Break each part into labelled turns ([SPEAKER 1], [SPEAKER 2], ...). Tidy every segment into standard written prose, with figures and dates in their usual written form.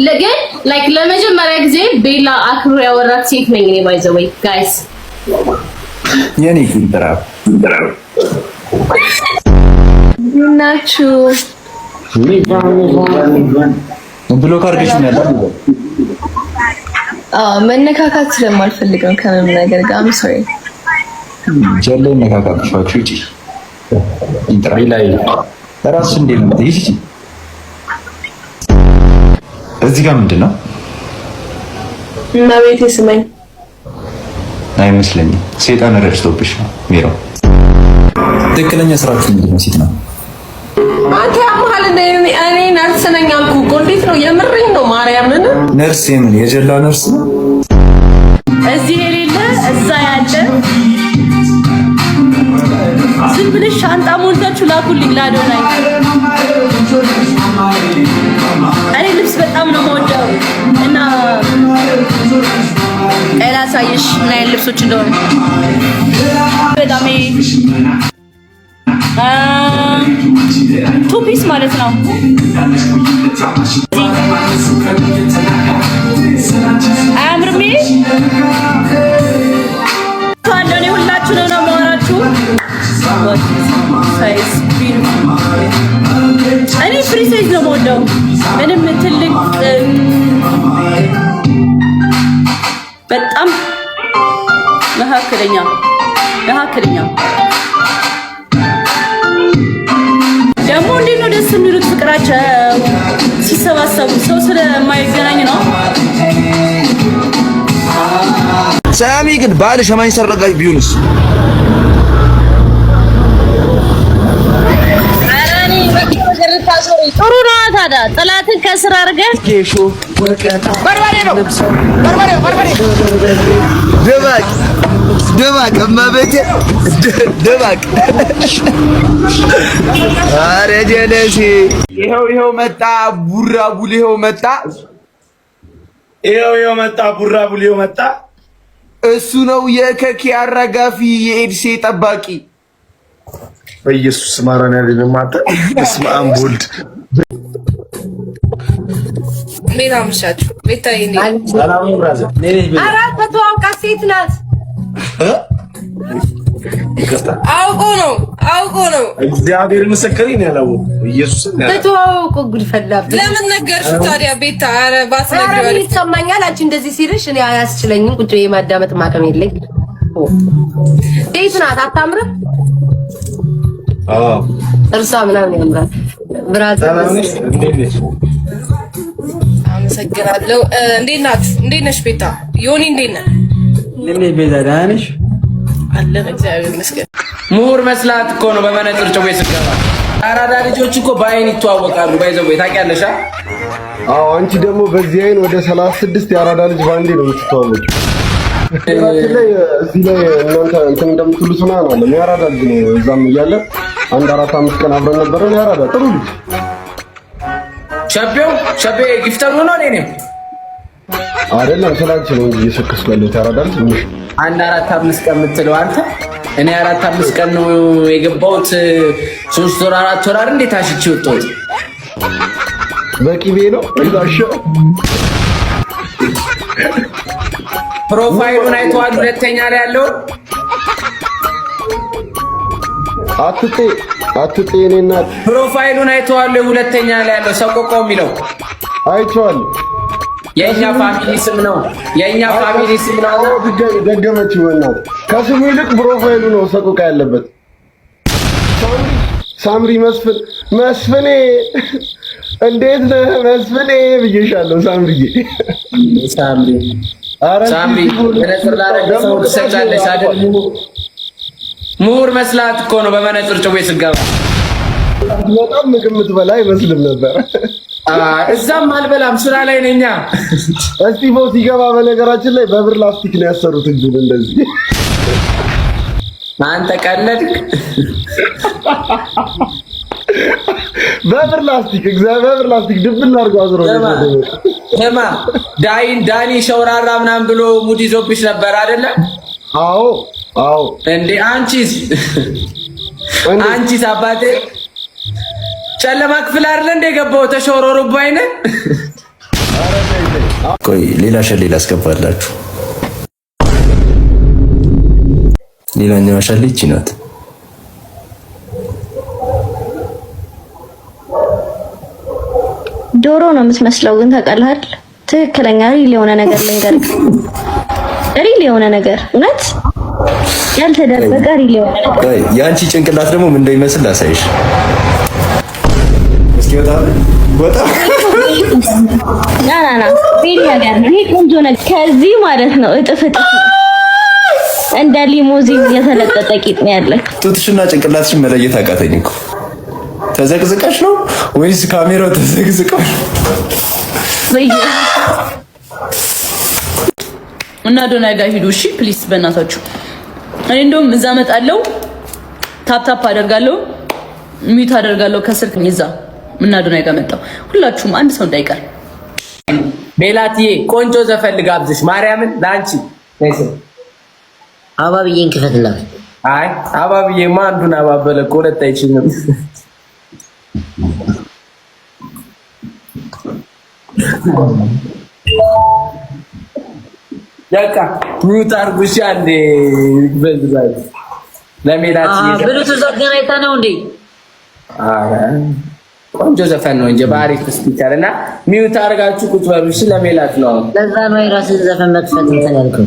[SPEAKER 1] ለገን ላይክ ለመጀመሪያ ጊዜ ቤላ አክብሮ ያወራት ሴት ነኝ እኔ ባይ ዘ ወይ ጋይስ
[SPEAKER 2] የኔ ግንብራ
[SPEAKER 1] ናችሁ
[SPEAKER 2] ብሎክ አድርገሽ ነው ያለው።
[SPEAKER 1] መነካካት ስለማልፈልግ ነው ከምንም ነገር ጋር አም ሶሪ
[SPEAKER 2] ጀለ ነካካችሁ እጪ ኢንተርቪው ላይ ራስ እንዴት ነው ትይጂ እዚህ ጋር ምንድነው
[SPEAKER 1] እና ቤቴ ስመኝ
[SPEAKER 2] አይመስለኝም ሰይጣን ረድቶብሽ ነው ሚሮ ትክክለኛ ስራችሁ ምንድነው ሲት ነው
[SPEAKER 1] አንተ ያማል እኔ ነርስ ነኝ አልኩ እኮ እንዴት ነው የምርኝ ነው ማርያምን
[SPEAKER 2] ነርስ የምን የጀላ ነርስ
[SPEAKER 1] እዚህ የሌለ እዛ ያለ ዝም ብለሽ ሻንጣ ሞልታችሁ ላኩልኝ ላዶናይ እኔ ልብስ በጣም ነው የምወደው እና ሳይሽ ምን አይነት ልብሶች እንደሆነ በጣም ቱ ፒስ ማለት ነው አያምርም ታዲያ ሁላችሁንም ነው የማወራችሁ ሳይዝ እኔ ፍሪ ሳይዝ ነው የምወደው ምንም ትልቅ በጣም መካከለኛ ደግሞ እንዴት ነው ደስ የሚሉት ፍቅራቸው ሲሰባሰቡ ሰው ስለማይገናኝ ነው
[SPEAKER 3] ሳሚ ግን ባልሽ ማን ሰረጋሽ ቢሆንስ
[SPEAKER 1] ጥሩ ነው ታዲያ ጠላትን ከስራ አድርገህ
[SPEAKER 3] ኬሾ ወቀታ በርባሬ ነው በርባሬ ደባቅ እመቤቴ ደባቅ አረ ጀለሲ ይኸው መጣ ቡራቡሌው መጣ
[SPEAKER 4] ይኸው መጣ ቡራቡሌው መጣ
[SPEAKER 3] እሱ ነው የከኪ አራጋፊ የኤድሴ ጠባቂ
[SPEAKER 4] በኢየሱስ ማራና ያለኝ ማታ እስማ አምቦልድ
[SPEAKER 1] ሜዳ ምሻችሁ ቤታዬ ነኝ
[SPEAKER 4] ሰላም ብራዘር ነኝ
[SPEAKER 1] አራት በተዋውቃ ሴት ናት አውቆ ነው
[SPEAKER 4] እግዚአብሔር ምስክሬ ነው ያለው ኢየሱስ ነው
[SPEAKER 1] በተዋውቆ ጉድ ፈላብ ለምን ነገርሽ ታዲያ ቤታ አረ ባስነግረው ይሰማኛል አንቺ እንደዚህ ሲልሽ እኔ አያስችለኝም ቁጭ የማዳመጥ ማቀም የለኝ ዴት ናት አታምርም እርሷ ምናምን ያምራል ብራዘር አመሰግናለሁ እንዴት ነሽ ቤታ ዮኒ እንዴት ነህ
[SPEAKER 5] ቤዛ ደህና ነሽ
[SPEAKER 1] አለን እግዚአብሔር ይመስገን
[SPEAKER 5] ምሁር መስላት እኮ ነው በመነጥር ጨው ይስገባ አራዳ ልጆች እኮ በአይን ይተዋወቃሉ ባይዘው ታውቂያለሽ
[SPEAKER 4] አዎ አንቺ ደግሞ በዚህ አይን ወደ 36 የአራዳ ልጅ ባንዴ ነው የምትተዋወቂው እዚህ ላይ እናንተ እንትን እንደምትሉት ምናምን አለ የአራዳ ልጅ ነው እዛም እያለ አንድ 4-5 ቀን አብረን ነበረን የአራዳ ጥሩ ልጅ
[SPEAKER 5] ሸቤ ጊፍተር ሆኖ ነው
[SPEAKER 4] አይደለም ስላንቺ ነው እንጂ እየሰከስኩ ያለሁት የአራዳ ልጅ ምሽ
[SPEAKER 5] አንድ 4-5 ቀን የምትለው አንተ እኔ 4-5 ቀን ነው የገባሁት 3 ወር 4 ወር አይደል እንዴ ታሽቼ ወጣሁት
[SPEAKER 4] በቂቤ ነው እዛሽ
[SPEAKER 5] ፕሮፋይሉን አይተዋል ሁለተኛ ላይ ያለው
[SPEAKER 4] አትጤ እኔና
[SPEAKER 5] ፕሮፋይሉን አይተዋል ሁለተኛ ላይ ያለው ሰቆቆ የሚለው
[SPEAKER 4] አይተዋል
[SPEAKER 5] የኛ ፋሚሊ ስም ነው
[SPEAKER 4] ደገመች ይሆናል ከስሙ ይልቅ ፕሮፋይሉ ነው ሰቆቃ ያለበት ሳምሪ መስፍኔ እንዴት ነህ መስፍኔ ብዬሻለሁ ሳምሪ
[SPEAKER 5] መነጽር ላደረገ ሰው ትሰጫለሽ አይደል ምሁር መስላት እኮ ነው በመነጽር ጨው ስገባ
[SPEAKER 4] በጣም ምግምት በላይ አይመስልም ነበር
[SPEAKER 5] እዛም አልበላም ስራ ላይ ነኛ
[SPEAKER 4] እስቲፎ ሲገባ በነገራችን ላይ በብር ላስቲክ ነው ያሰሩት እጁን እንደዚህ
[SPEAKER 5] አንተ ቀለድክ
[SPEAKER 4] በብር ላስቲክ ድብል አድርጎ አዝሮ
[SPEAKER 5] ለማ ዳኒ ሸውራራ ምናምን ብሎ ሙድ ይዞብሽ ነበር አይደለ
[SPEAKER 4] አዎ
[SPEAKER 5] እንዴ አንቺስ አንቺ አባቴ ጨለማ ክፍል አይደል እንደ ገባው ተሾሮሮብ አይነ
[SPEAKER 2] ቆይ ሌላ ሸሌ ላስገባላችሁ። ሌላኛው ሸሌ እቺ ናት።
[SPEAKER 6] ዶሮ ነው የምትመስለው ግን ታውቃለህ አይደል? ትክክለኛ ሪል የሆነ ነገር ልንገርህ፣ ሪል የሆነ ነገር እውነት ያልተደበቀ ሪል የሆነ ነገር።
[SPEAKER 2] የአንቺ ጭንቅላት ደግሞ ምን እንደሚመስል ላሳይሽ። እስኪ ወጣ
[SPEAKER 6] ና ሪል ነገር ነው። ይሄ ቆንጆ ነገር ከዚህ ማለት ነው እጥፍ ነው። እንደ ሊሞዚን የተለጠጠ ቂጥ ነው ያለህ።
[SPEAKER 2] ጡትሽና ጭንቅላትሽን መለየት አቃተኝ እኮ። ተዘቅዝቀሽ ነው ወይስ ካሜራው ተዘቅዝቀሽ?
[SPEAKER 7] እና ዶና ጋር ሂዱ እሺ ፕሊስ በእናታችሁ። እኔ እንደውም እዛ እመጣለሁ፣ ታፕ አደርጋለሁ፣ ሚዩት አደርጋለሁ ከስር እዛ እና ዶና ጋር መጣሁ። ሁላችሁም አንድ ሰው እንዳይቀር።
[SPEAKER 5] ሜላትዬ ቆንጆ ዘፈን ልጋብዝሽ ማርያምን ላንቺ
[SPEAKER 8] አባብዬን ክፈትላት።
[SPEAKER 5] አይ አባብዬማ አንዱን አባበለ እኮ ሁለት አይችልም። ያካ ሚዩት አርጉሽ አንዴ በዛይ ለሜላትዬ
[SPEAKER 8] ብሉቱዝ አገናኝታ ነው እንዴ?
[SPEAKER 5] አረ ቆንጆ ዘፈን ነው እንጂ ባሪክ ስፒከር እና ሚዩት አርጋችሁ ቁጭ በሉ እሺ። ለሜላት ነው
[SPEAKER 8] ለዛ ነው የራስህን ዘፈን መክፈት እንትን ያልከው።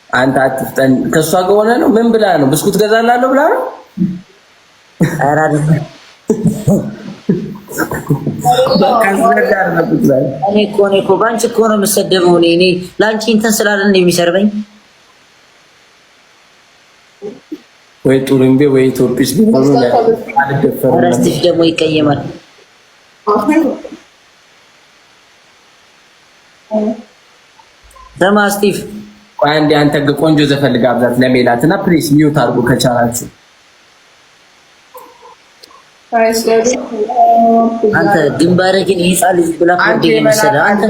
[SPEAKER 5] አንተ አትፍጠን። ከሷ ጋር ሆነ ነው ምን ብላ ነው? ብስኩት ገዛላለሁ ብላ ነው?
[SPEAKER 8] ኧረ አይደለም። እኔ እኮ ባንቺ እኮ ነው የምሰደበው። እኔ ላንቺ እንትን ስላለ እንደ የሚሰርበኝ
[SPEAKER 5] ወይ ጡሩምቤ ወይ ኢትዮጲስ ቢሆኑ አልደፈርም።
[SPEAKER 8] ኧረ ስቲፍ ደግሞ ይቀየማል። ስማ ስቲፍ
[SPEAKER 5] አንዴ አንተ ቆንጆ ዘፈን ልጋብዛት ለሜላትና ፕሊስ ሚዩት አድርጎ ከቻላችሁ።
[SPEAKER 8] አንተ ግንባርህ ግን ይጻል ይብላ ኮንዴ የሚሰራ አንተ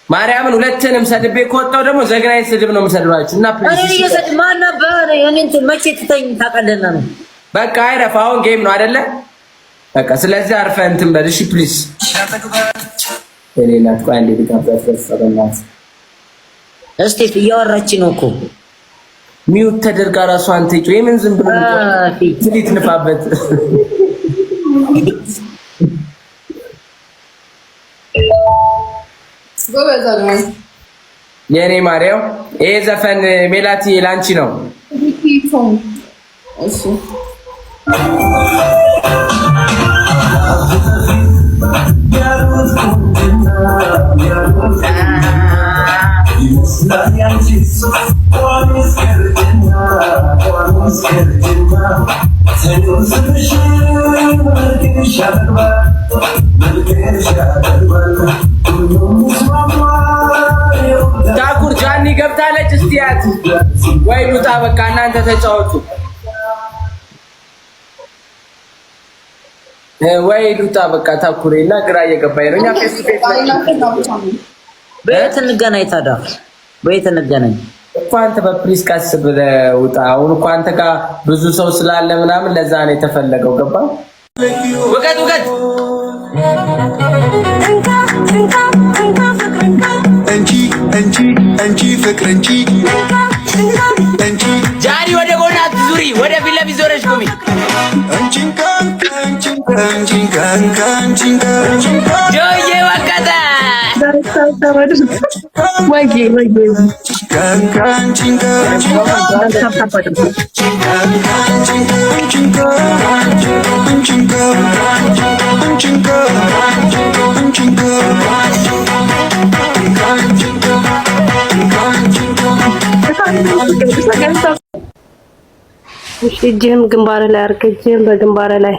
[SPEAKER 5] ማርያምን ሁለትንም ሰድቤ ከወጣው ደግሞ ዘግናኝ ስድብ ነው የምሰድባችሁ እና ፕሊስ
[SPEAKER 8] እኔ እየሰድብ ማን ነበር? እኔ እንትን መቼ ትተኝ ታውቃለህና ነው።
[SPEAKER 5] በቃ አይረፍ። አሁን ጌም ነው አይደለ? በቃ ስለዚህ አርፈህ እንትን በል እሺ ፕሊስ። እኔና እኮ አንዴ ልጋብዛት በሰበናት
[SPEAKER 8] እስቲፍ እያወራች ነው እኮ
[SPEAKER 5] ሚዩት ተደርጋ ራሱ አንተ ይጮህ የምን ዝም ብሎ ትሊት ንፋበት። የኔ ማሪያው ይሄ ዘፈን ሜላቲ ላንቺ ነው። እሺ ታኩር ጃኒ ገብታለች። እስቲያት ወይ ሉጣ በቃ እናንተ ተጫወቱ። ወይ ሉጣ በቃ ታኩሬና ግራ እየገባኝ ነው። እኛ ፌስ ቱ ፌስ
[SPEAKER 8] በየት እንገናኝ ታዲያ? በየት እንገናኝ
[SPEAKER 5] እኮ አንተ በፕሊስ ቀስ ብለህ ውጣ። አሁን እኮ አንተ ጋር ብዙ ሰው ስላለ ምናምን ለዛ ነው የተፈለገው። ገባ ውቀት
[SPEAKER 9] እንጂ ፍቅር እንጂ
[SPEAKER 5] ጃኒ ወደ ጎና ዙሪ፣ ወደ ፊት ለፊት ዞረሽ ቁሚ። ጆዬ ወቀተ
[SPEAKER 1] እጅህም ግንባር ላይ አድርግ። እጅህም በግንባር ላይ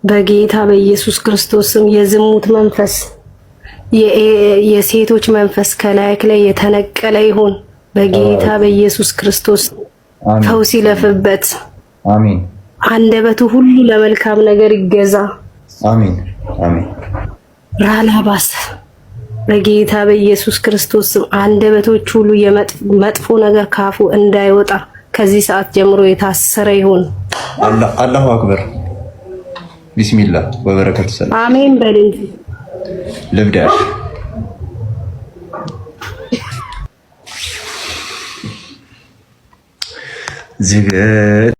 [SPEAKER 1] በጌታ በኢየሱስ ክርስቶስም የዝሙት መንፈስ የሴቶች መንፈስ ከላይክ ላይ የተነቀለ ይሁን። በጌታ በኢየሱስ ክርስቶስ ፈውስ ይለፍበት።
[SPEAKER 2] አሜን።
[SPEAKER 1] አንደበቱ ሁሉ ለመልካም ነገር ይገዛ።
[SPEAKER 2] አሜን አሜን።
[SPEAKER 1] ራላባስ በጌታ በኢየሱስ ክርስቶስ ስም አንደበቶች ሁሉ የመጥፎ ነገር ካፉ እንዳይወጣ ከዚህ ሰዓት ጀምሮ የታሰረ ይሁን።
[SPEAKER 2] አላሁ አክበር ቢስሚላህ ወበረከቱ ሰላም
[SPEAKER 1] አሜን በልኝ።
[SPEAKER 2] ልብዳሽ ዝገት